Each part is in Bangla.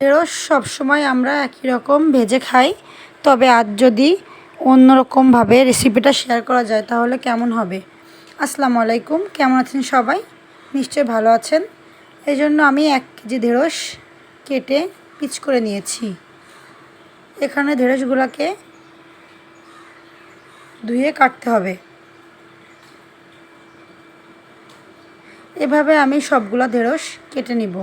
ঢেঁড়স সবসময় আমরা একই রকম ভেজে খাই, তবে আজ যদি অন্যরকমভাবে রেসিপিটা শেয়ার করা যায় তাহলে কেমন হবে। আসসালামু আলাইকুম, কেমন আছেন সবাই? নিশ্চয়ই ভালো আছেন। এই জন্য আমি 1 কেজি ঢেঁড়স কেটে পিচ করে নিয়েছি। এখানে ঢেঁড়সগুলোকে ধুয়ে কাটতে হবে। এভাবে আমি সবগুলা ঢেঁড়স কেটে নিব।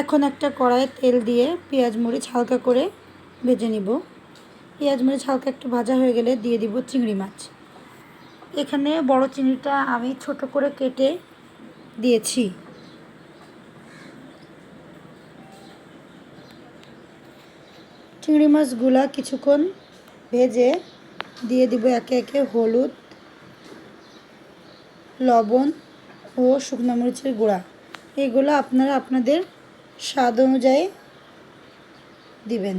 এখন একটা কড়াইয়ে তেল দিয়ে পেঁয়াজ মরিচ হালকা করে ভেজে নিব। পেঁয়াজ মরিচ হালকা একটু ভাজা হয়ে গেলে দিয়ে দিব চিংড়ি মাছ। এখানে বড় চিংড়িটা আমি ছোট করে কেটে দিয়েছি। চিংড়ি মাছগুলা কিছুক্ষণ ভেজে দিয়ে দিব একে একে হলুদ, লবণ ও শুকনো মরিচের গুঁড়া। এগুলো আপনারা আপনাদের স্বাদ অনুযায়ী দিবেন।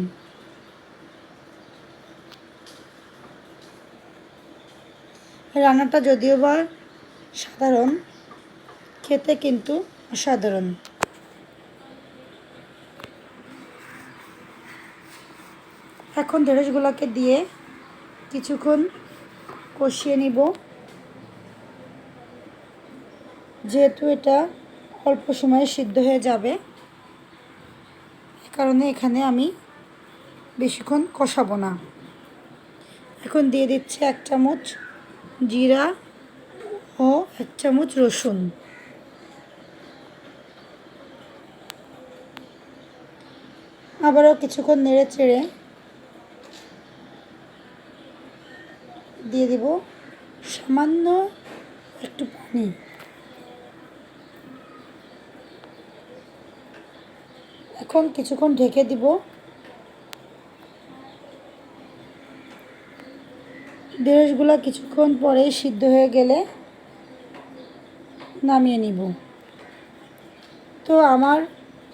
রান্নাটা যদিও বা সাধারণ, খেতে কিন্তু অসাধারণ। এখন ঢেঁড়সগুলোকে দিয়ে কিছুক্ষণ কষিয়ে নিব। যেহেতু এটা অল্প সময়ে সিদ্ধ হয়ে যাবে, এ কারণে এখানে আমি বেশিক্ষণ কষাবো না। এখন দিয়ে দিচ্ছি 1 চামচ জিরা ও 1 চামচ রসুন। আবারও কিছুক্ষণ নেড়ে চেড়ে দিয়ে দিব সামান্য একটু পানি। এখন কিছুক্ষণ ঢেকে দিব। ঢেঁড়সগুলো কিছুক্ষণ পরেই সিদ্ধ হয়ে গেলে নামিয়ে নিব। তো আমার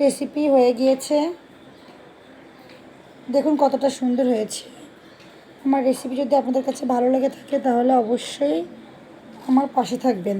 রেসিপি হয়ে গিয়েছে। দেখুন কতটা সুন্দর হয়েছে। আমার রেসিপি যদি আপনাদের কাছে ভালো লেগে থাকে তাহলে অবশ্যই আমার পাশে থাকবেন।